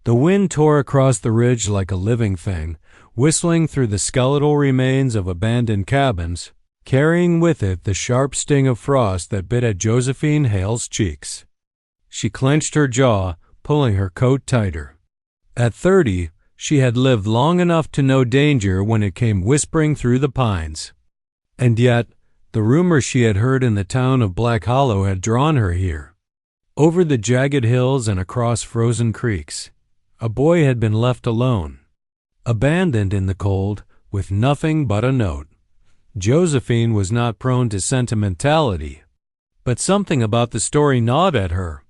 The wind tore across the ridge like a living thing, whistling through the skeletal remains of abandoned cabins, carrying with it the sharp sting of frost that bit at Josephine Hale's cheeks. She clenched her jaw, pulling her coat tighter. At 30, she had lived long enough to know danger when it came whispering through the pines. And yet, the rumors she had heard in the town of Black Hollow had drawn her here. Over the jagged hills and across frozen creeks, a boy had been left alone, abandoned in the cold, with nothing but a note. Josephine was not prone to sentimentality, but something about the story gnawed at her.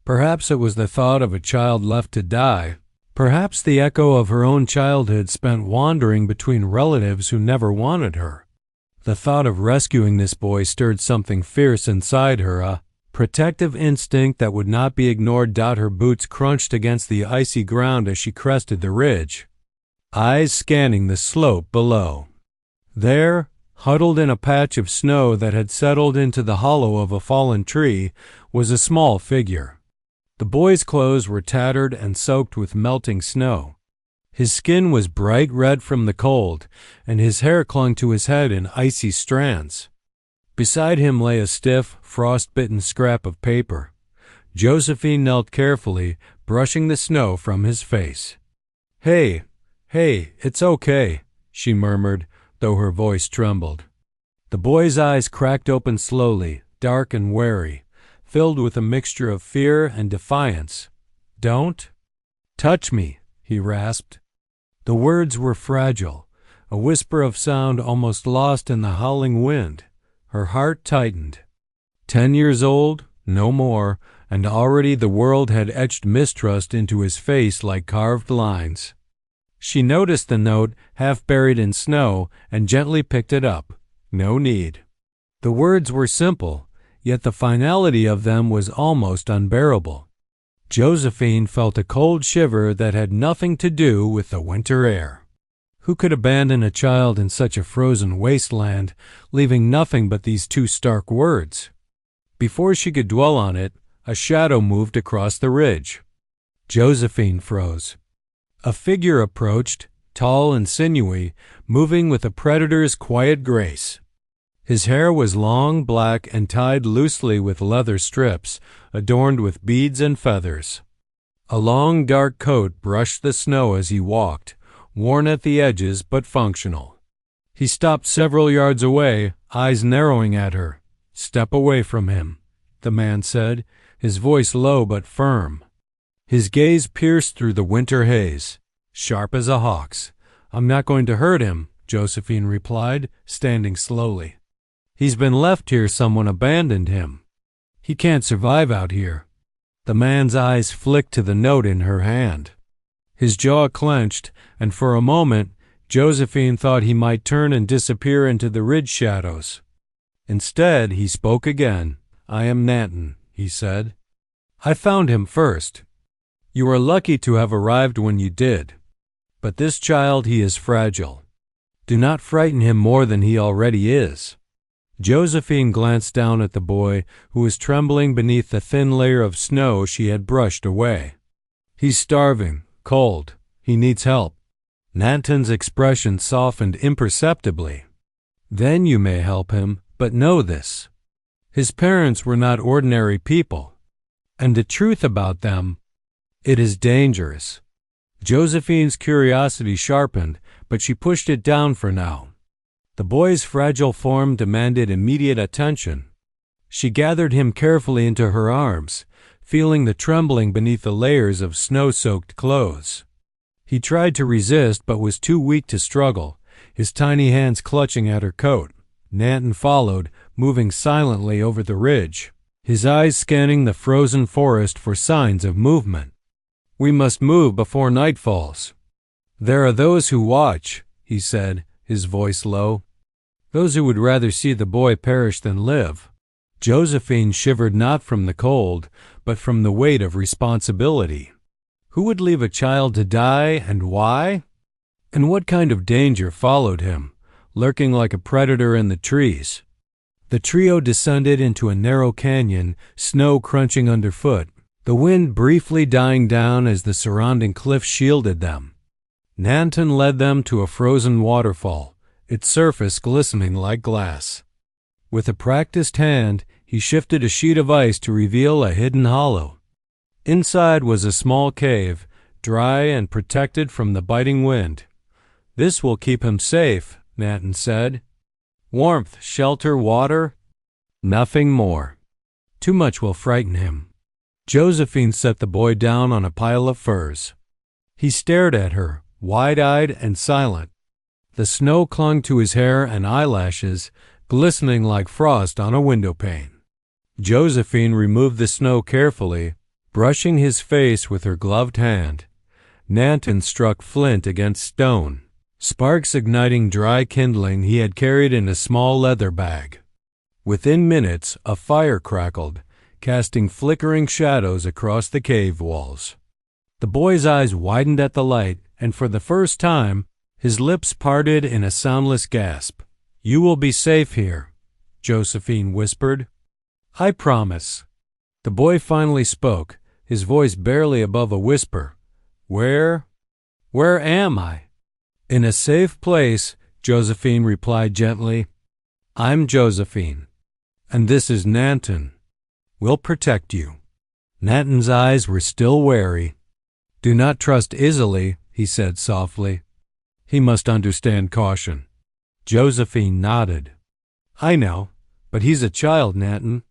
Perhaps it was the thought of a child left to die. Perhaps the echo of her own childhood spent wandering between relatives who never wanted her. The thought of rescuing this boy stirred something fierce inside her, a protective instinct that would not be ignored. Her boots crunched against the icy ground as she crested the ridge, eyes scanning the slope below. There, huddled in a patch of snow that had settled into the hollow of a fallen tree, was a small figure. The boy's clothes were tattered and soaked with melting snow. His skin was bright red from the cold, and his hair clung to his head in icy strands. Beside him lay a stiff, frost-bitten scrap of paper. Josephine knelt carefully, brushing the snow from his face. Hey, it's okay," she murmured, though her voice trembled. The boy's eyes cracked open slowly, dark and wary, filled with a mixture of fear and defiance. "Don't touch me," he rasped. The words were fragile, a whisper of sound almost lost in the howling wind. Her heart tightened. 10 years old, no more, and already the world had etched mistrust into his face like carved lines. She noticed the note, half buried in snow, and gently picked it up. No need. The words were simple, yet the finality of them was almost unbearable. Josephine felt a cold shiver that had nothing to do with the winter air. Who could abandon a child in such a frozen wasteland, leaving nothing but these two stark words? Before she could dwell on it, a shadow moved across the ridge. Josephine froze. A figure approached, tall and sinewy, moving with a predator's quiet grace. His hair was long, black, and tied loosely with leather strips, adorned with beads and feathers. A long, dark coat brushed the snow as he walked, worn at the edges but functional. He stopped several yards away, eyes narrowing at her. "Step away from him," the man said, his voice low but firm. His gaze pierced through the winter haze, sharp as a hawk's. "I'm not going to hurt him," Josephine replied, standing slowly. "He's been left here. Someone abandoned him. He can't survive out here." The man's eyes flicked to the note in her hand. His jaw clenched, and for a moment, Josephine thought he might turn and disappear into the ridge shadows. Instead, he spoke again. "I am Nantan," he said. "I found him first. You are lucky to have arrived when you did. But this child, he is fragile. Do not frighten him more than he already is." Josephine glanced down at the boy, who was trembling beneath the thin layer of snow she had brushed away. "He's starving, cold. He needs help." Nantan's expression softened imperceptibly. "Then you may help him, but know this. His parents were not ordinary people. And the truth about them, it is dangerous." Josephine's curiosity sharpened, but she pushed it down for now. The boy's fragile form demanded immediate attention. She gathered him carefully into her arms, feeling the trembling beneath the layers of snow-soaked clothes. He tried to resist but was too weak to struggle, his tiny hands clutching at her coat. Nantan followed, moving silently over the ridge, his eyes scanning the frozen forest for signs of movement. "We must move before night falls. There are those who watch," he said, his voice low. "Those who would rather see the boy perish than live." Josephine shivered not from the cold, but from the weight of responsibility. Who would leave a child to die, and why? And what kind of danger followed him, lurking like a predator in the trees? The trio descended into a narrow canyon, snow crunching underfoot. the wind briefly dying down as the surrounding cliffs shielded them. Nantan led them to a frozen waterfall, its surface glistening like glass. With a practiced hand, he shifted a sheet of ice to reveal a hidden hollow. Inside was a small cave, dry and protected from the biting wind. "This will keep him safe," Nantan said. "Warmth, shelter, water? Nothing more. Too much will frighten him." Josephine set the boy down on a pile of furs. He stared at her, wide-eyed and silent. The snow clung to his hair and eyelashes, glistening like frost on a windowpane. Josephine removed the snow carefully, brushing his face with her gloved hand. Nantan struck flint against stone, sparks igniting dry kindling he had carried in a small leather bag. Within minutes, a fire crackled, casting flickering shadows across the cave walls. The boy's eyes widened at the light, and for the first time, his lips parted in a soundless gasp. "You will be safe here," Josephine whispered. "I promise." The boy finally spoke, his voice barely above a whisper. Where am I?" "In a safe place," Josephine replied gently. "I'm Josephine, and this is Nantan. We'll protect you." Nantan's eyes were still wary. "Do not trust easily," he said softly. "He must understand caution." Josephine nodded. "I know, but he's a child, Nantan.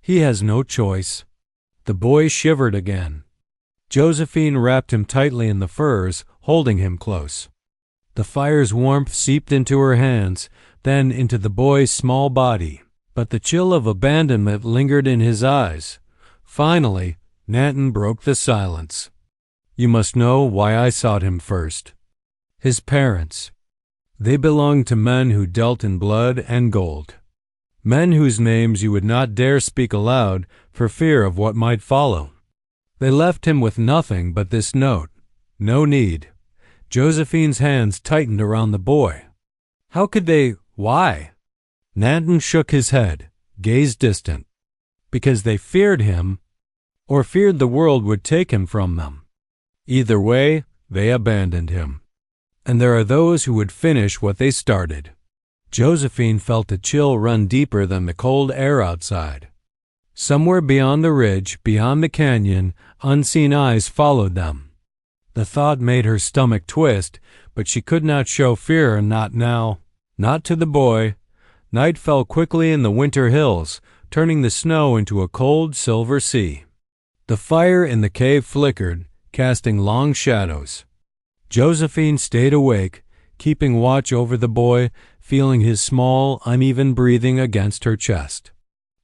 He has no choice." The boy shivered again. Josephine wrapped him tightly in the furs, holding him close. The fire's warmth seeped into her hands, then into the boy's small body, but the chill of abandonment lingered in his eyes. Finally, Nantan broke the silence. "You must know why I sought him first. His parents. They belonged to men who dealt in blood and gold. Men whose names you would not dare speak aloud for fear of what might follow. They left him with nothing but this note. No need." Josephine's hands tightened around the boy. "How could they? Why?" Nantan shook his head, gaze distant. "Because they feared him, or feared the world would take him from them. Either way, they abandoned him. And there are those who would finish what they started." Josephine felt a chill run deeper than the cold air outside. Somewhere beyond the ridge, beyond the canyon, unseen eyes followed them. The thought made her stomach twist, but she could not show fear, not now. Not to the boy. Night fell quickly in the winter hills, turning the snow into a cold silver sea. The fire in the cave flickered, casting long shadows. Josephine stayed awake, keeping watch over the boy, feeling his small, uneven breathing against her chest.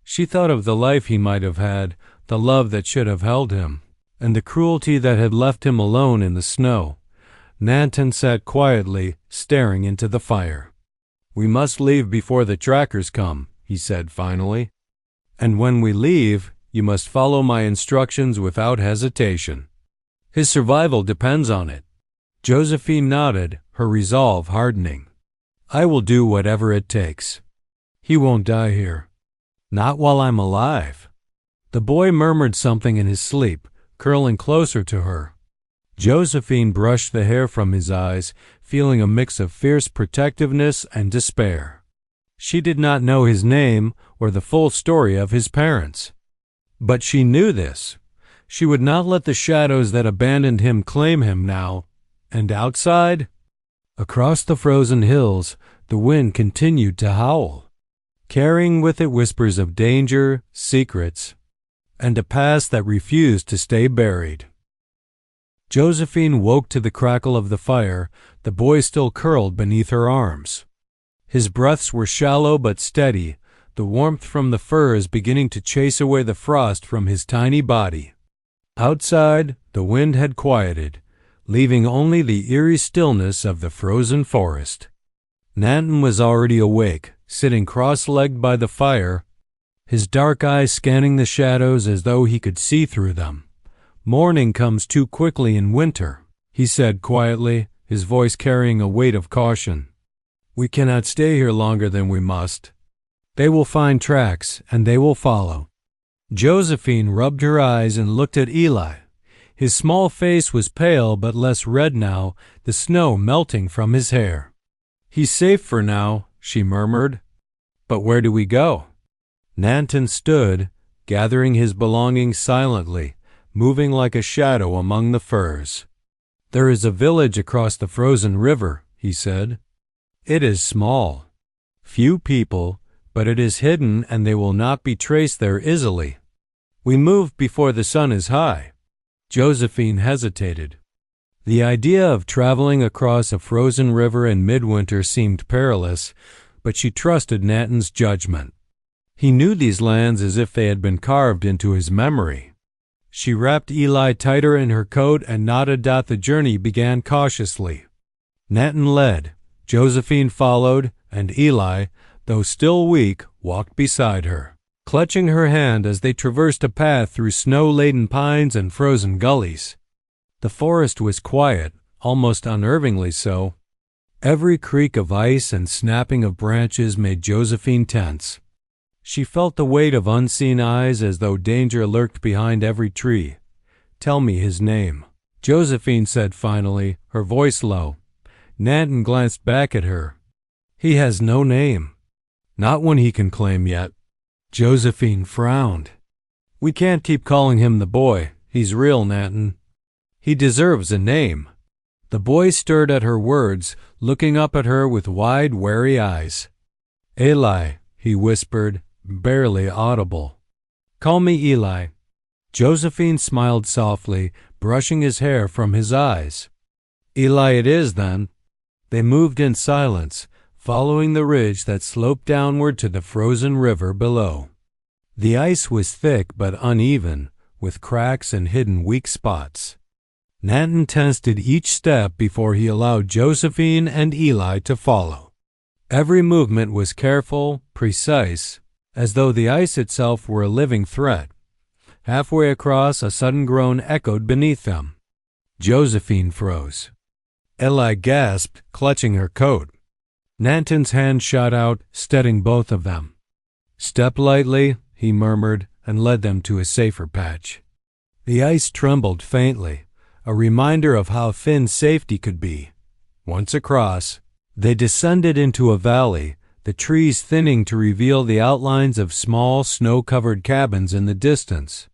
She thought of the life he might have had, the love that should have held him, and the cruelty that had left him alone in the snow. Nantan sat quietly, staring into the fire. "We must leave before the trackers come," he said finally. "And when we leave, you must follow my instructions without hesitation. His survival depends on it." Josephine nodded, her resolve hardening. "I will do whatever it takes. He won't die here. Not while I'm alive." The boy murmured something in his sleep, curling closer to her. Josephine brushed the hair from his eyes, feeling a mix of fierce protectiveness and despair. She did not know his name or the full story of his parents. But she knew this. She would not let the shadows that abandoned him claim him now. And outside? Across the frozen hills, the wind continued to howl, carrying with it whispers of danger, secrets, and a past that refused to stay buried. Josephine woke to the crackle of the fire, the boy still curled beneath her arms. His breaths were shallow but steady, the warmth from the furs beginning to chase away the frost from his tiny body. Outside, the wind had quieted, leaving only the eerie stillness of the frozen forest. Nantan was already awake, sitting cross-legged by the fire, his dark eyes scanning the shadows as though he could see through them. "Morning comes too quickly in winter," he said quietly, his voice carrying a weight of caution. "We cannot stay here longer than we must. They will find tracks, and they will follow. Josephine rubbed her eyes and looked at Eli. His small face was pale but less red now, the snow melting from his hair. "He's safe for now," she murmured. "But where do we go?" Nantan stood, gathering his belongings silently, moving like a shadow among the firs. "There is a village across the frozen river," he said. "It is small. Few people, but it is hidden and they will not be traced there easily. We move before the sun is high." Josephine hesitated. The idea of traveling across a frozen river in midwinter seemed perilous, but she trusted Nantan's judgment. He knew these lands as if they had been carved into his memory. She wrapped Eli tighter in her coat and nodded that the journey began cautiously. Nantan led, Josephine followed, and Eli, though still weak, walked beside her, clutching her hand as they traversed a path through snow-laden pines and frozen gullies. The forest was quiet, almost unnervingly so. Every creak of ice and snapping of branches made Josephine tense. She felt the weight of unseen eyes as though danger lurked behind every tree. "Tell me his name," Josephine said finally, her voice low. Nantan glanced back at her. "He has no name. Not one he can claim yet." Josephine frowned. "We can't keep calling him the boy. He's real, Nantan. He deserves a name." The boy stirred at her words, looking up at her with wide, wary eyes. "Eli," he whispered, barely audible. "Call me Eli." Josephine smiled softly, brushing his hair from his eyes. "Eli it is, then." They moved in silence, following the ridge that sloped downward to the frozen river below. The ice was thick but uneven, with cracks and hidden weak spots. Nantan tested each step before he allowed Josephine and Eli to follow. Every movement was careful, precise, as though the ice itself were a living threat. Halfway across, a sudden groan echoed beneath them. Josephine froze. Eli gasped, clutching her coat. Nantan's hand shot out, steadying both of them. "Step lightly," he murmured, and led them to a safer patch. The ice trembled faintly, a reminder of how thin safety could be. Once across, they descended into a valley, the trees thinning to reveal the outlines of small, snow-covered cabins in the distance.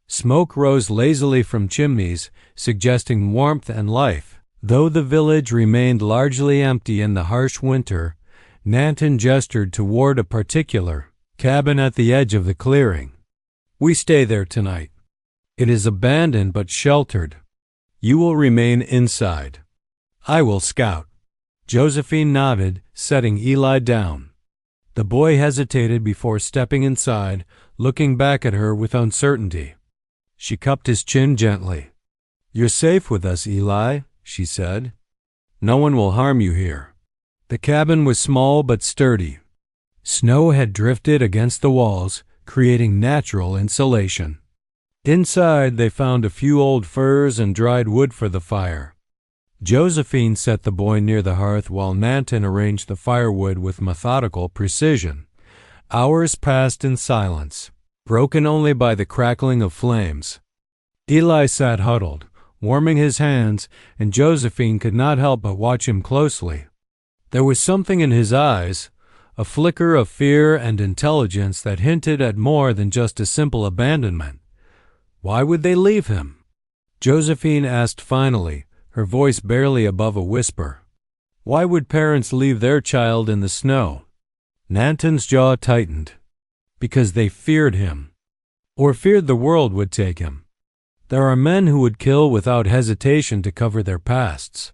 Smoke rose lazily from chimneys, suggesting warmth and life. Though the village remained largely empty in the harsh winter, Nantan gestured toward a particular cabin at the edge of the clearing. "We stay there tonight. It is abandoned but sheltered. You will remain inside. I will scout." Josephine nodded, setting Eli down. The boy hesitated before stepping inside, looking back at her with uncertainty. She cupped his chin gently. "You're safe with us, Eli," she said. "No one will harm you here." The cabin was small but sturdy. Snow had drifted against the walls, creating natural insulation. Inside, they found a few old furs and dried wood for the fire. Josephine set the boy near the hearth while Nantan arranged the firewood with methodical precision. Hours passed in silence, broken only by the crackling of flames. Eli sat huddled, warming his hands, and Josephine could not help but watch him closely. There was something in his eyes, a flicker of fear and intelligence that hinted at more than just a simple abandonment. Why would they leave him? Josephine asked finally, her voice barely above a whisper. Why would parents leave their child in the snow? Nantan's jaw tightened. Because they feared him, or feared the world would take him. There are men who would kill without hesitation to cover their pasts.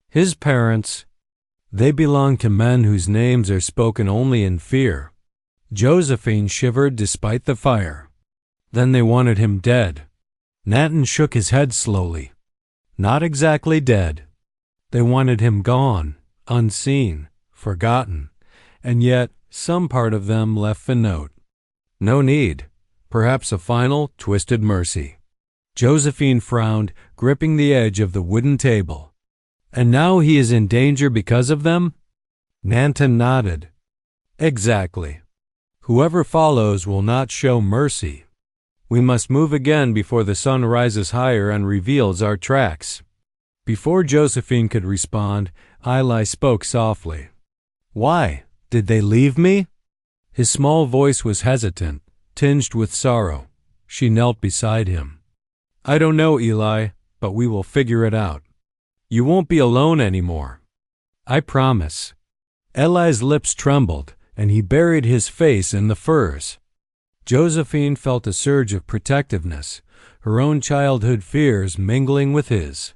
His parents, they belong to men whose names are spoken only in fear. Josephine shivered despite the fire. Then they wanted him dead. Nantan shook his head slowly. Not exactly dead. They wanted him gone, unseen, forgotten, and yet some part of them left the note. No need. Perhaps a final, twisted mercy. Josephine frowned, gripping the edge of the wooden table. And now he is in danger because of them? Nantan nodded. Exactly. Whoever follows will not show mercy. We must move again before the sun rises higher and reveals our tracks." Before Josephine could respond, Eli spoke softly. "Why? Did they leave me?" His small voice was hesitant, tinged with sorrow. She knelt beside him. "I don't know, Eli, but we will figure it out. You won't be alone anymore. I promise." Eli's lips trembled, and he buried his face in the furs. Josephine felt a surge of protectiveness, her own childhood fears mingling with his.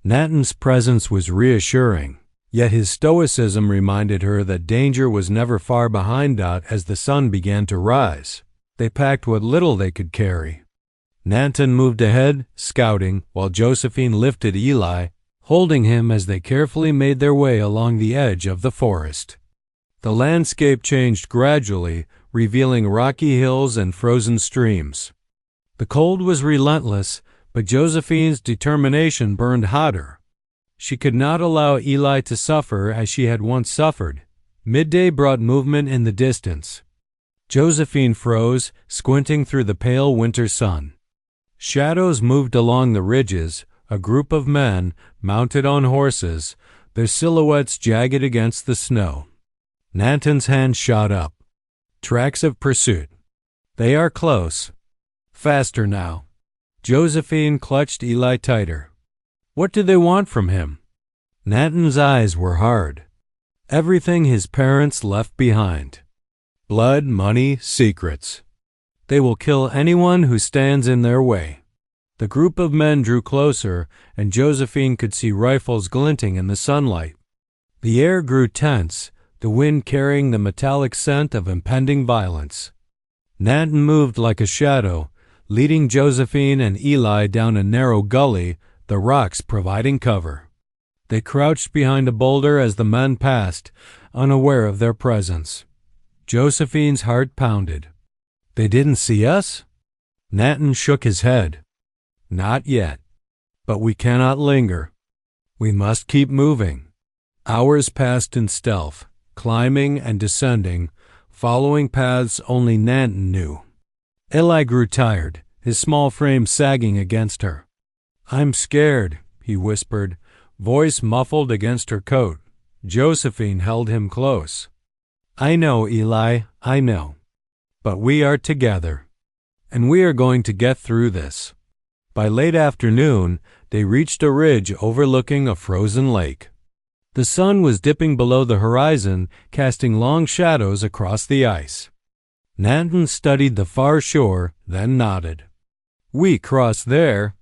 Nantan's presence was reassuring, yet his stoicism reminded her that danger was never far behind Dot as the sun began to rise. They packed what little they could carry. Nantan moved ahead, scouting, while Josephine lifted Eli, holding him as they carefully made their way along the edge of the forest. The landscape changed gradually, revealing rocky hills and frozen streams. The cold was relentless, but Josephine's determination burned hotter. She could not allow Eli to suffer as she had once suffered. Midday brought movement in the distance. Josephine froze, squinting through the pale winter sun. Shadows moved along the ridges, a group of men, mounted on horses, their silhouettes jagged against the snow. Nantan's hand shot up. "Tracks of pursuit. They are close. Faster now." Josephine clutched Eli tighter. What did they want from him? Nantan's eyes were hard. Everything his parents left behind. Blood, money, secrets. They will kill anyone who stands in their way. The group of men drew closer, and Josephine could see rifles glinting in the sunlight. The air grew tense, the wind carrying the metallic scent of impending violence. Nantan moved like a shadow, leading Josephine and Eli down a narrow gully, the rocks providing cover. They crouched behind a boulder as the men passed, unaware of their presence. Josephine's heart pounded. "They didn't see us?" Nantan shook his head. "Not yet. But we cannot linger. We must keep moving." Hours passed in stealth, climbing and descending, following paths only Nantan knew. Eli grew tired, his small frame sagging against her. "I'm scared," he whispered, voice muffled against her coat. Josephine held him close. "I know, Eli, I know. But we are together. And we are going to get through this." By late afternoon, they reached a ridge overlooking a frozen lake. The sun was dipping below the horizon, casting long shadows across the ice. Nantan studied the far shore, then nodded. "We cross there.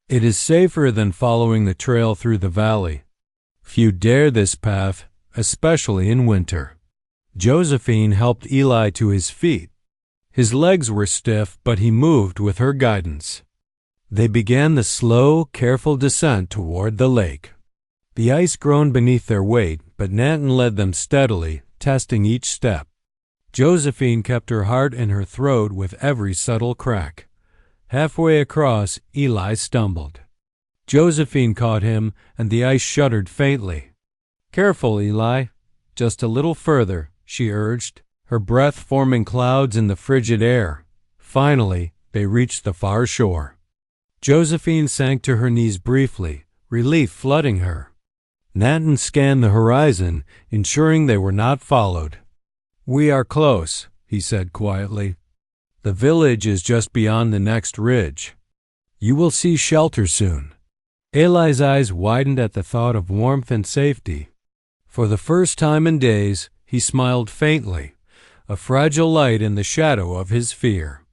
It is safer than following the trail through the valley. Few dare this path, especially in winter." Josephine helped Eli to his feet. His legs were stiff, but he moved with her guidance. They began the slow, careful descent toward the lake. The ice groaned beneath their weight, but Nantan led them steadily, testing each step. Josephine kept her heart in her throat with every subtle crack. Halfway across, Eli stumbled. Josephine caught him, and the ice shuddered faintly. "Careful, Eli. Just a little further," she urged, her breath forming clouds in the frigid air. Finally, they reached the far shore. Josephine sank to her knees briefly, relief flooding her. Nantan scanned the horizon, ensuring they were not followed. "We are close," he said quietly. "The village is just beyond the next ridge. You will see shelter soon." Eli's eyes widened at the thought of warmth and safety. For the first time in days, he smiled faintly, a fragile light in the shadow of his fear.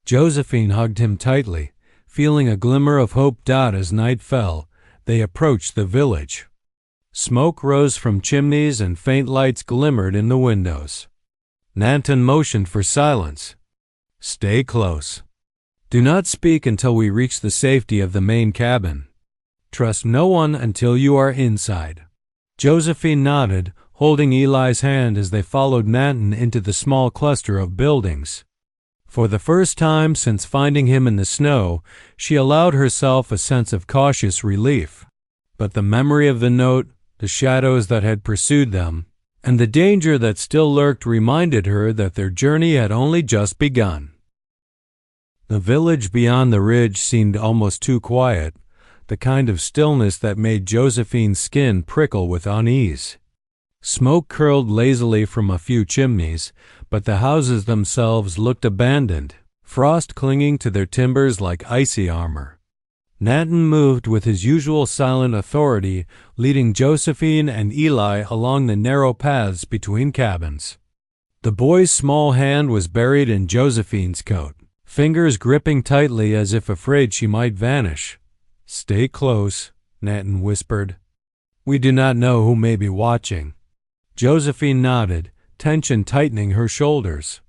Josephine hugged him tightly, feeling a glimmer of hope dot as night fell. They approached the village. Smoke rose from chimneys and faint lights glimmered in the windows. Nantan motioned for silence. "Stay close. Do not speak until we reach the safety of the main cabin. Trust no one until you are inside." Josephine nodded, holding Eli's hand as they followed Nantan into the small cluster of buildings. For the first time since finding him in the snow, she allowed herself a sense of cautious relief. But the memory of the note, the shadows that had pursued them, and the danger that still lurked reminded her that their journey had only just begun. The village beyond the ridge seemed almost too quiet, the kind of stillness that made Josephine's skin prickle with unease. Smoke curled lazily from a few chimneys, but the houses themselves looked abandoned, frost clinging to their timbers like icy armor. Nantan moved with his usual silent authority, leading Josephine and Eli along the narrow paths between cabins. The boy's small hand was buried in Josephine's coat, fingers gripping tightly as if afraid she might vanish. "Stay close," Nantan whispered. "We do not know who may be watching." Josephine nodded, tension tightening her shoulders.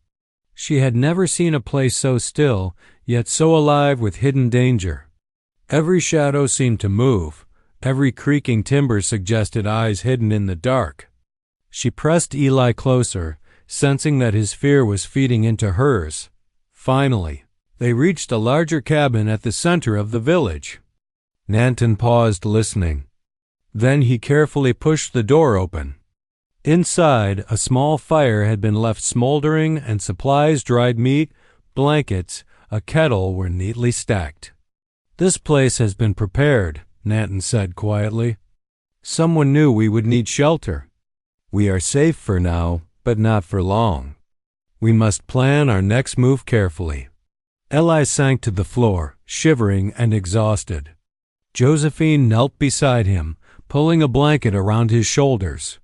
She had never seen a place so still, yet so alive with hidden danger. Every shadow seemed to move. Every creaking timber suggested eyes hidden in the dark. She pressed Eli closer, sensing that his fear was feeding into hers. Finally, they reached a larger cabin at the center of the village. Nantan paused, listening. Then he carefully pushed the door open. Inside, a small fire had been left smoldering, and supplies, dried meat, blankets, a kettle were neatly stacked. "This place has been prepared," Nantan said quietly. "Someone knew we would need shelter. We are safe for now, but not for long. We must plan our next move carefully." Eli sank to the floor, shivering and exhausted. Josephine knelt beside him, pulling a blanket around his shoulders.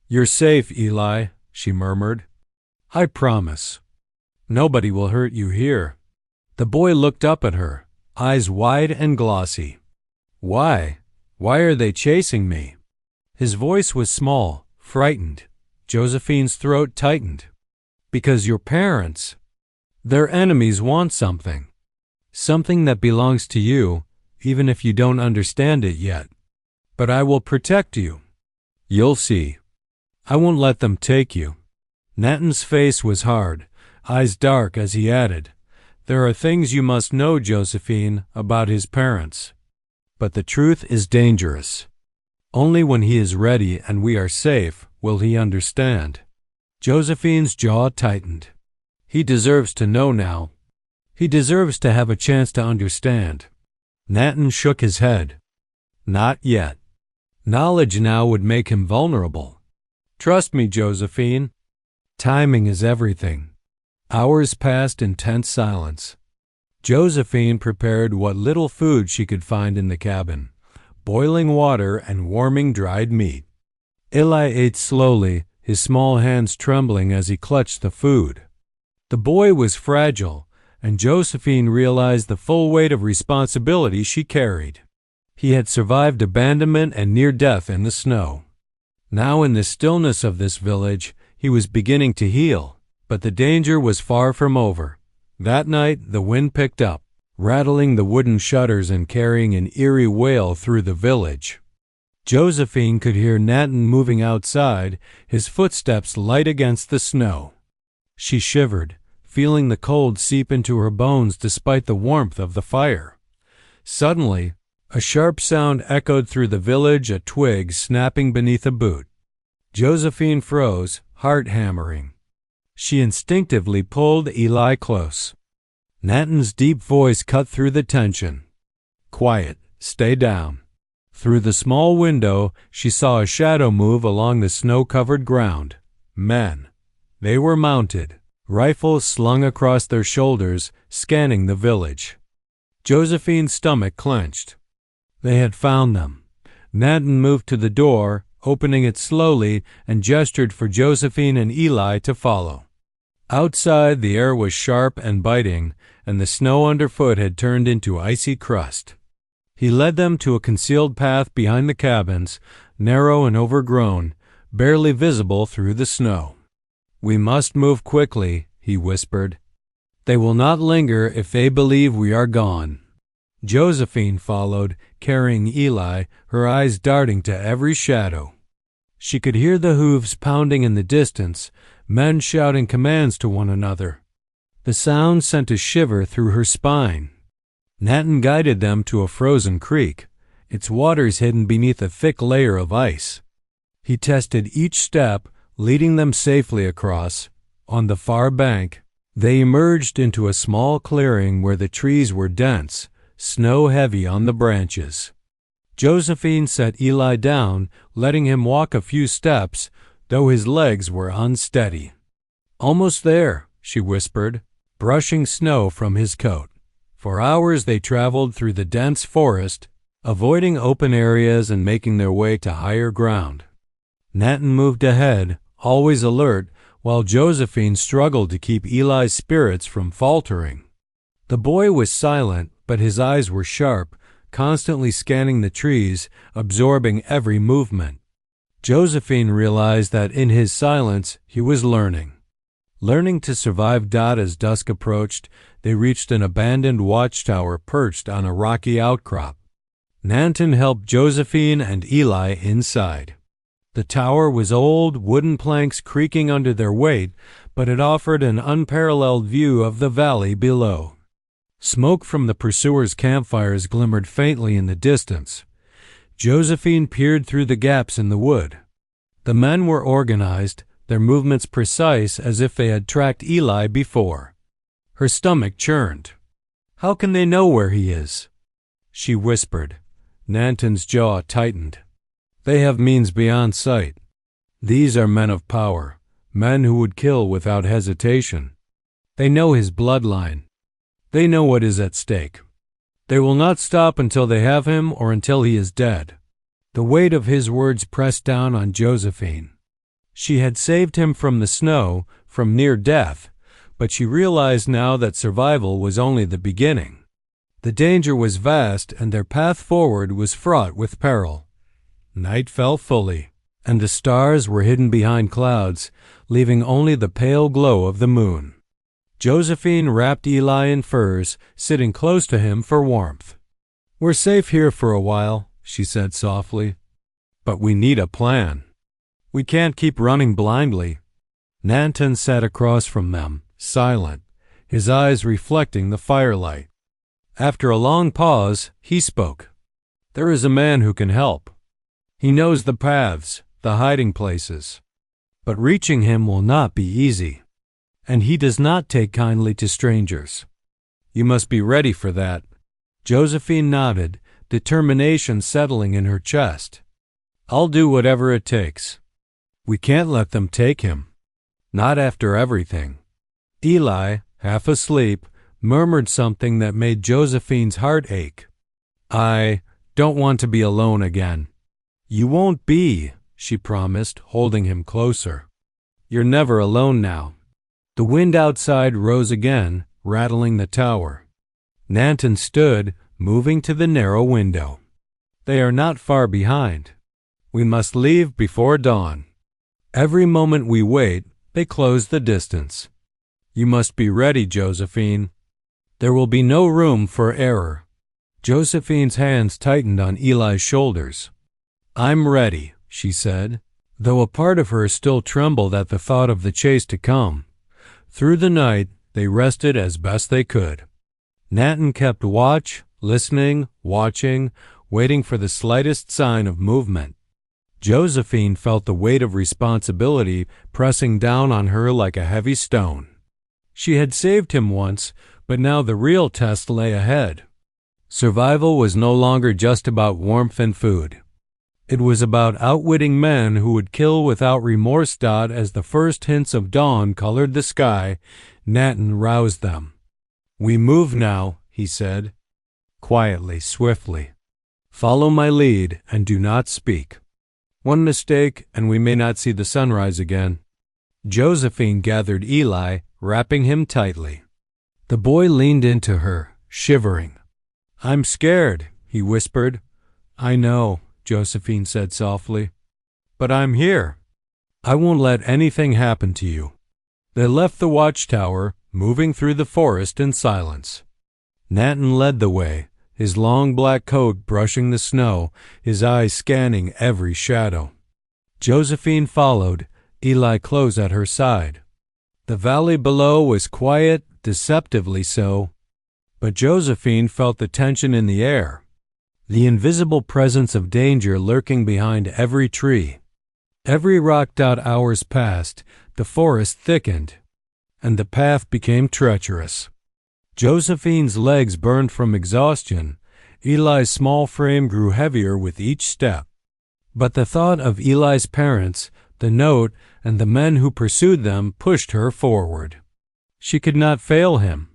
"You're safe, Eli," she murmured. "I promise. Nobody will hurt you here." The boy looked up at her, eyes wide and glossy. "Why? Why are they chasing me?" His voice was small, frightened. Josephine's throat tightened. "Because your parents, their enemies, want something. Something that belongs to you, even if you don't understand it yet. But I will protect you. You'll see. I won't let them take you." Nantan's face was hard, eyes dark as he added, "There are things you must know, Josephine, about his parents. But the truth is dangerous. Only when he is ready and we are safe will he understand." Josephine's jaw tightened. He deserves to know now. He deserves to have a chance to understand. Nantan shook his head. Not yet. Knowledge now would make him vulnerable. "Trust me, Josephine. Timing is everything." Hours passed in tense silence. Josephine prepared what little food she could find in the cabin, boiling water and warming dried meat. Eli ate slowly, his small hands trembling as he clutched the food. The boy was fragile, and Josephine realized the full weight of responsibility she carried. He had survived abandonment and near death in the snow. Now in the stillness of this village, he was beginning to heal, but the danger was far from over. That night, the wind picked up, rattling the wooden shutters and carrying an eerie wail through the village. Josephine could hear Nantan moving outside, his footsteps light against the snow. She shivered, feeling the cold seep into her bones despite the warmth of the fire. Suddenly, a sharp sound echoed through the village, a twig snapping beneath a boot. Josephine froze, heart hammering. She instinctively pulled Eli close. Nantan's deep voice cut through the tension. "Quiet, stay down." Through the small window, she saw a shadow move along the snow-covered ground. Men. They were mounted, rifles slung across their shoulders, scanning the village. Josephine's stomach clenched. They had found them. Nantan moved to the door, opening it slowly, and gestured for Josephine and Eli to follow. Outside, the air was sharp and biting, and the snow underfoot had turned into icy crust. He led them to a concealed path behind the cabins, narrow and overgrown, barely visible through the snow. "We must move quickly," he whispered. "They will not linger if they believe we are gone." Josephine followed, carrying Eli, her eyes darting to every shadow. She could hear the hooves pounding in the distance, men shouting commands to one another. The sound sent a shiver through her spine. Nantan guided them to a frozen creek, its waters hidden beneath a thick layer of ice. He tested each step, leading them safely across. On the far bank, They emerged into a small clearing where the trees were dense, snow-heavy on the branches. Josephine set Eli down, letting him walk a few steps, though his legs were unsteady. "Almost there," she whispered, brushing snow from his coat. For hours they traveled through the dense forest, avoiding open areas and making their way to higher ground. Nantan moved ahead, always alert, while Josephine struggled to keep Eli's spirits from faltering. The boy was silent, but his eyes were sharp, constantly scanning the trees, absorbing every movement. Josephine realized that in his silence he was learning to survive. As dusk approached, they reached an abandoned watchtower perched on a rocky outcrop. Nantan helped Josephine and Eli inside. The tower was old, wooden planks creaking under their weight, but it offered an unparalleled view of the valley below. Smoke from the pursuers' campfires glimmered faintly in the distance. Josephine peered through the gaps in the wood. The men were organized, their movements precise as if they had tracked Eli before. Her stomach churned. "How can they know where he is?" she whispered. Nantan's jaw tightened. "They have means beyond sight. These are men of power, men who would kill without hesitation. They know his bloodline. They know what is at stake. They will not stop until they have him or until he is dead." The weight of his words pressed down on Josephine. She had saved him from the snow, from near death, but she realized now that survival was only the beginning. The danger was vast, and their path forward was fraught with peril. Night fell fully, and the stars were hidden behind clouds, leaving only the pale glow of the moon. Josephine wrapped Eli in furs, sitting close to him for warmth. "We're safe here for a while," she said softly. "But we need a plan. We can't keep running blindly." Nantan sat across from them, silent, his eyes reflecting the firelight. After a long pause, he spoke. "There is a man who can help. He knows the paths, the hiding places. But reaching him will not be easy. And he does not take kindly to strangers. You must be ready for that." Josephine nodded, determination settling in her chest. "I'll do whatever it takes. We can't let them take him. Not after everything." Eli, half asleep, murmured something that made Josephine's heart ache. "I don't want to be alone again." "You won't be," she promised, holding him closer. "You're never alone now." The wind outside rose again, rattling the tower. Nantan stood, moving to the narrow window. "They are not far behind. We must leave before dawn. Every moment we wait, they close the distance. You must be ready, Josephine. There will be no room for error." Josephine's hands tightened on Eli's shoulders. "I'm ready," she said, though a part of her still trembled at the thought of the chase to come. Through the night, they rested as best they could. Nantan kept watch, listening, watching, waiting for the slightest sign of movement. Josephine felt the weight of responsibility pressing down on her like a heavy stone. She had saved him once, but now the real test lay ahead. Survival was no longer just about warmth and food. It was about outwitting men who would kill without remorse. As the first hints of dawn colored the sky, Nantan roused them. "We move now," he said, quietly, swiftly. "Follow my lead and do not speak. One mistake and we may not see the sunrise again." Josephine gathered Eli, wrapping him tightly. The boy leaned into her, shivering. "I'm scared," he whispered. "I know," Josephine said softly. "But I'm here. I won't let anything happen to you." They left the watchtower, moving through the forest in silence. Nantan led the way, his long black coat brushing the snow, his eyes scanning every shadow. Josephine followed, Eli close at her side. The valley below was quiet, deceptively so, but Josephine felt the tension in the air, the invisible presence of danger lurking behind every tree. Every rock. Hours passed, the forest thickened. and the path became treacherous. Josephine's legs burned from exhaustion. Eli's small frame grew heavier with each step. But the thought of Eli's parents, the note, and the men who pursued them pushed her forward. She could not fail him.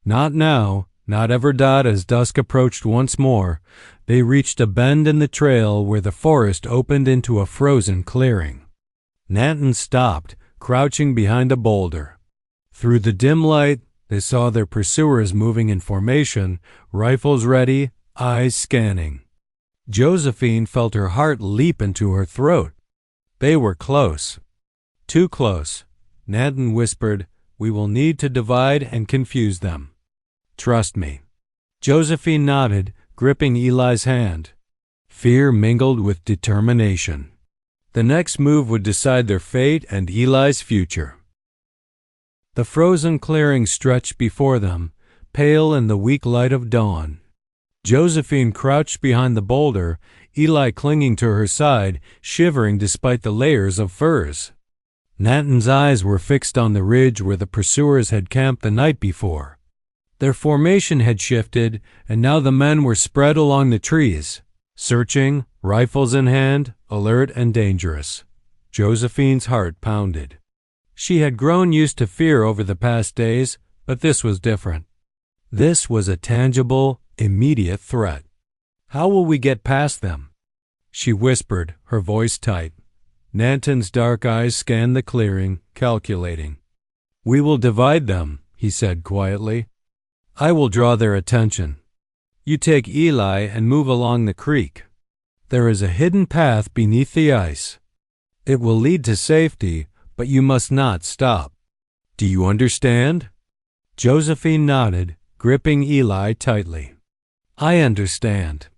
Not now, not ever. As dusk approached once more, they reached a bend in the trail where the forest opened into a frozen clearing. Nantan stopped, crouching behind a boulder. Through the dim light, they saw their pursuers moving in formation, rifles ready, eyes scanning. Josephine felt her heart leap into her throat. They were close. Too close. Nantan whispered, "We will need to divide and confuse them. Trust me." Josephine nodded, gripping Eli's hand. Fear mingled with determination. The next move would decide their fate and Eli's future. The frozen clearing stretched before them, pale in the weak light of dawn. Josephine crouched behind the boulder, Eli clinging to her side, shivering despite the layers of furs. Nantan's eyes were fixed on the ridge where the pursuers had camped the night before. Their formation had shifted, and now the men were spread along the trees, searching, rifles in hand, alert and dangerous. Josephine's heart pounded. She had grown used to fear over the past days, but this was different. This was a tangible, immediate threat. "How will we get past them?" she whispered, her voice tight. Nantan's dark eyes scanned the clearing, calculating. "We will divide them," he said quietly. "I will draw their attention. You take Eli and move along the creek. There is a hidden path beneath the ice. It will lead to safety, but you must not stop. Do you understand?" Josephine nodded, gripping Eli tightly. "I understand."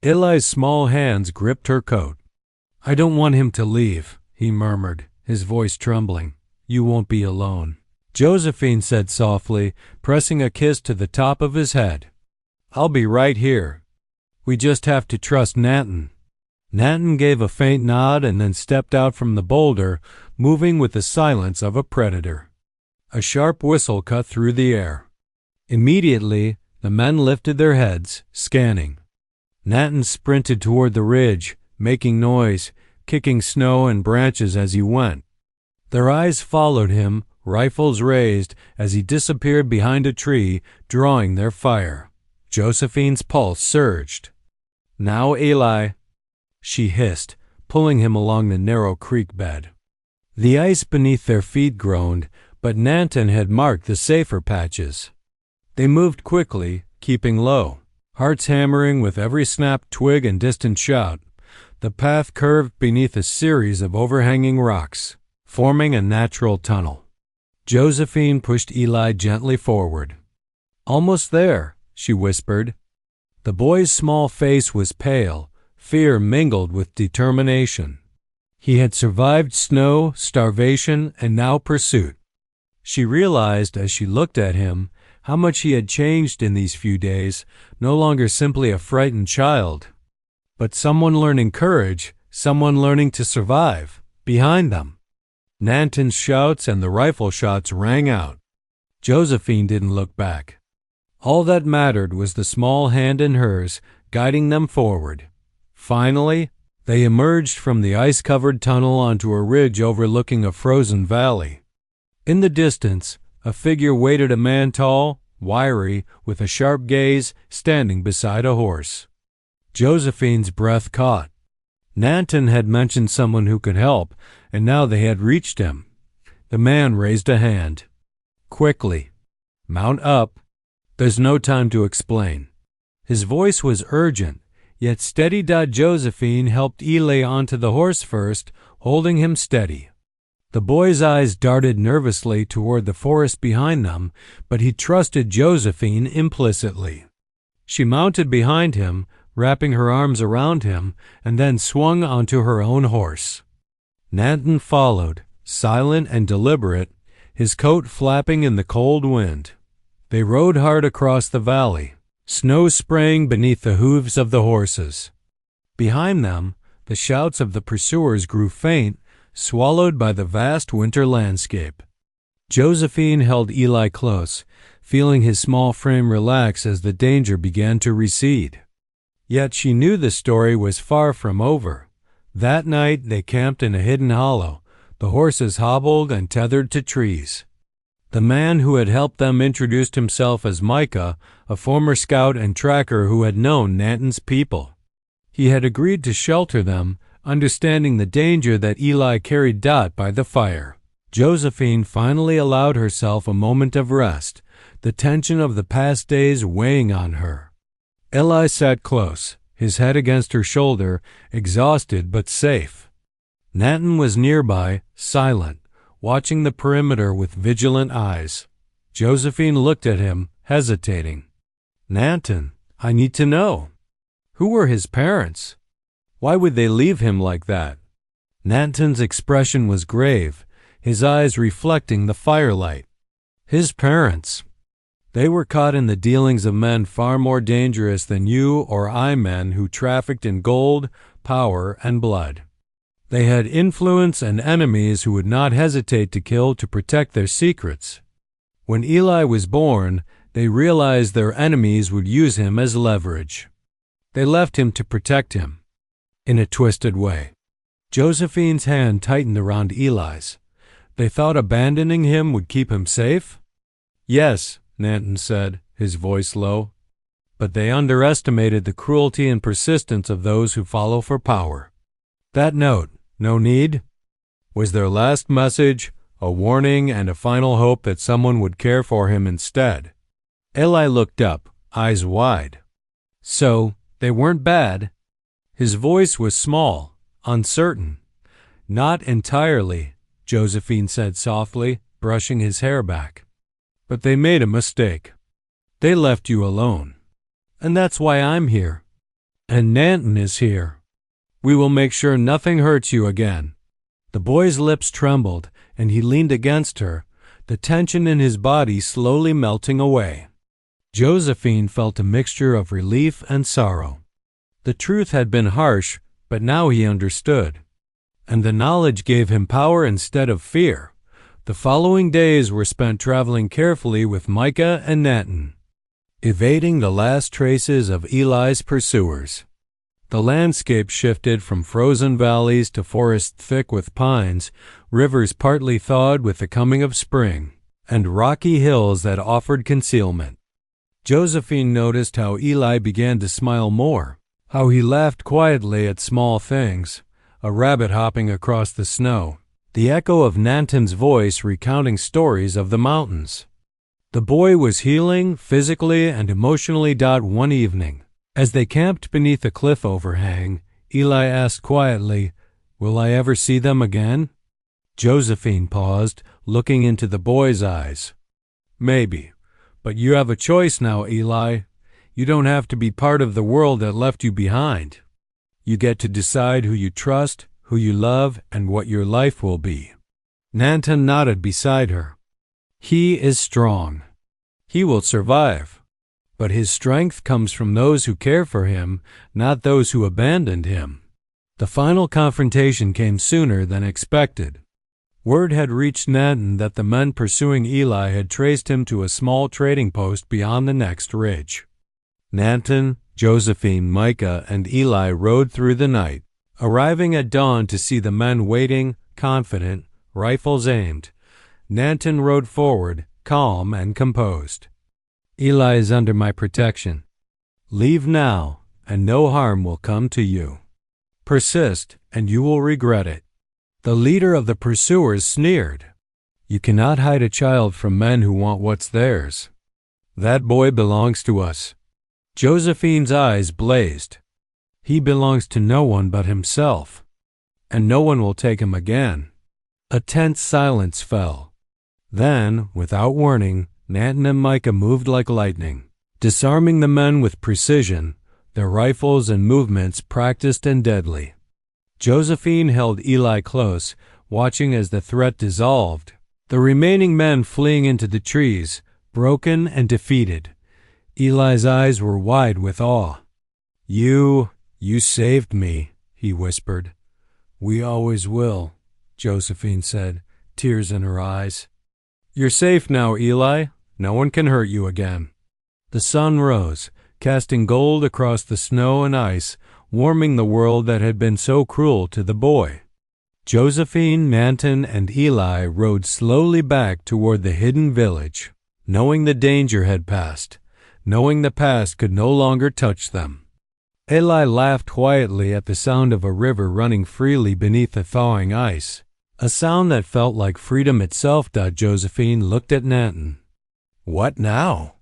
Eli's small hands gripped her coat. "I don't want him to leave," he murmured, his voice trembling. "You won't be alone," Josephine said softly, pressing a kiss to the top of his head. "I'll be right here. We just have to trust Nantan." Nantan gave a faint nod and then stepped out from the boulder, moving with the silence of a predator. A sharp whistle cut through the air. Immediately, the men lifted their heads, scanning. Nantan sprinted toward the ridge, making noise, kicking snow and branches as he went. Their eyes followed him, rifles raised, as he disappeared behind a tree, drawing their fire. Josephine's pulse surged. "Now, Eli," she hissed, pulling him along the narrow creek bed. The ice beneath their feet groaned, but Nantan had marked the safer patches. They moved quickly, keeping low, hearts hammering with every snapped twig and distant shout. The path curved beneath a series of overhanging rocks, forming a natural tunnel. Josephine pushed Eli gently forward. "Almost there," she whispered. The boy's small face was pale, fear mingled with determination. He had survived snow, starvation, and now pursuit. She realized as she looked at him how much he had changed in these few days, no longer simply a frightened child, but someone learning courage, someone learning to survive, behind them. Nantan's shouts and the rifle shots rang out. Josephine didn't look back. All that mattered was the small hand in hers, guiding them forward. Finally, they emerged from the ice-covered tunnel onto a ridge overlooking a frozen valley. In the distance, a figure waited, a man tall, wiry, with a sharp gaze, standing beside a horse. Josephine's breath caught. Nantan had mentioned someone who could help, and now they had reached him. The man raised a hand. "Quickly. Mount up. There's no time to explain." His voice was urgent, yet steady. Josephine helped Eli onto the horse first, holding him steady. The boy's eyes darted nervously toward the forest behind them, but he trusted Josephine implicitly. She mounted behind him, wrapping her arms around him, and then swung onto her own horse. Nantan followed, silent and deliberate, his coat flapping in the cold wind. They rode hard across the valley, snow spraying beneath the hooves of the horses. Behind them, the shouts of the pursuers grew faint, swallowed by the vast winter landscape. Josephine held Eli close, feeling his small frame relax as the danger began to recede. Yet she knew the story was far from over. That night they camped in a hidden hollow, the horses hobbled and tethered to trees. The man who had helped them introduced himself as Micah, a former scout and tracker who had known Nantan's people. He had agreed to shelter them, understanding the danger that Eli carried Dot by the fire. Josephine finally allowed herself a moment of rest, the tension of the past days weighing on her. Eli sat close, his head against her shoulder, exhausted but safe. Nantan was nearby, silent, watching the perimeter with vigilant eyes. Josephine looked at him, hesitating. "Nantan, I need to know. Who were his parents? Why would they leave him like that?" Nantan's expression was grave, his eyes reflecting the firelight. His parents. They were caught in the dealings of men far more dangerous than you or I, men who trafficked in gold, power, and blood. They had influence and enemies who would not hesitate to kill to protect their secrets. When Eli was born, they realized their enemies would use him as leverage. They left him to protect him. In a twisted way. Josephine's hand tightened around Eli's. They thought abandoning him would keep him safe? "Yes," Nantan said, his voice low. "But they underestimated the cruelty and persistence of those who follow for power." That note, "no need," was their last message, a warning and a final hope that someone would care for him instead. Eli looked up, eyes wide. "So, they weren't bad." His voice was small, uncertain. "Not entirely," Josephine said softly, brushing his hair back. "But they made a mistake. They left you alone. And that's why I'm here. And Nantan is here. We will make sure nothing hurts you again." The boy's lips trembled, and he leaned against her, the tension in his body slowly melting away. Josephine felt a mixture of relief and sorrow. The truth had been harsh, but now he understood. And the knowledge gave him power instead of fear. The following days were spent traveling carefully with Micah and Nantan, evading the last traces of Eli's pursuers. The landscape shifted from frozen valleys to forests thick with pines, rivers partly thawed with the coming of spring, and rocky hills that offered concealment. Josephine noticed how Eli began to smile more, how he laughed quietly at small things, a rabbit hopping across the snow, the echo of Nantan's voice recounting stories of the mountains. The boy was healing physically and emotionally. One evening, as they camped beneath a cliff overhang, Eli asked quietly, "Will I ever see them again?" Josephine paused, looking into the boy's eyes. "Maybe, but you have a choice now, Eli. You don't have to be part of the world that left you behind. You get to decide who you trust, who you love, and what your life will be." Nantan nodded beside her. "He is strong. He will survive. But his strength comes from those who care for him, not those who abandoned him." The final confrontation came sooner than expected. Word had reached Nantan that the men pursuing Eli had traced him to a small trading post beyond the next ridge. Nantan, Josephine, Micah, and Eli rode through the night, arriving at dawn to see the men waiting, confident, rifles aimed. Nantan rode forward, calm and composed. "Eli is under my protection. Leave now, and no harm will come to you. Persist, and you will regret it." The leader of the pursuers sneered. "You cannot hide a child from men who want what's theirs. That boy belongs to us." Josephine's eyes blazed. "He belongs to no one but himself, and no one will take him again." A tense silence fell. Then, without warning, Nantan and Micah moved like lightning, disarming the men with precision, their rifles and movements practiced and deadly. Josephine held Eli close, watching as the threat dissolved, the remaining men fleeing into the trees, broken and defeated. Eli's eyes were wide with awe. You saved me," he whispered. "We always will," Josephine said, tears in her eyes. You're safe now, Eli. No one can hurt you again." The sun rose, casting gold across the snow and ice, warming the world that had been so cruel to the boy. Josephine, Nantan, and Eli rode slowly back toward the hidden village, knowing the danger had passed, knowing the past could no longer touch them. Eli laughed quietly at the sound of a river running freely beneath the thawing ice, a sound that felt like freedom itself. Josephine looked at Nantan. "What now?"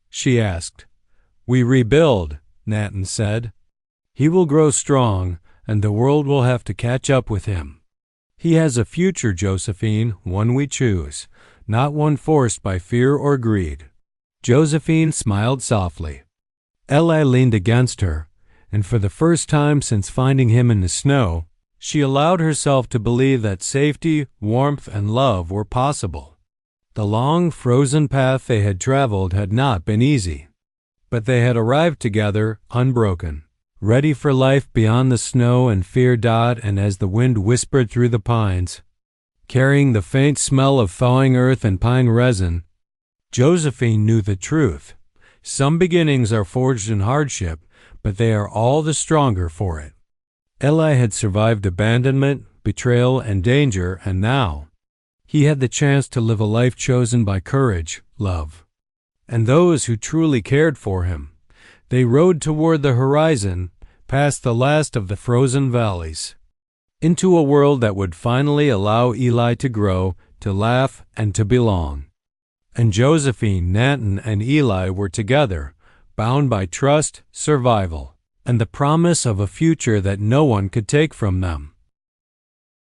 she asked. "We rebuild," Nantan said. "He will grow strong, and the world will have to catch up with him. He has a future, Josephine, one we choose, not one forced by fear or greed." Josephine smiled softly. Eli leaned against her, and for the first time since finding him in the snow, she allowed herself to believe that safety, warmth, and love were possible. The long, frozen path they had traveled had not been easy, but they had arrived together, unbroken, ready for life beyond the snow and fear. And as the wind whispered through the pines, carrying the faint smell of thawing earth and pine resin, Josephine knew the truth. Some beginnings are forged in hardship, but they are all the stronger for it. Eli had survived abandonment, betrayal, and danger, and now he had the chance to live a life chosen by courage, love, and those who truly cared for him. They rode toward the horizon, past the last of the frozen valleys, into a world that would finally allow Eli to grow, to laugh, and to belong. And Josephine, Nantan, and Eli were together, bound by trust, survival, and the promise of a future that no one could take from them.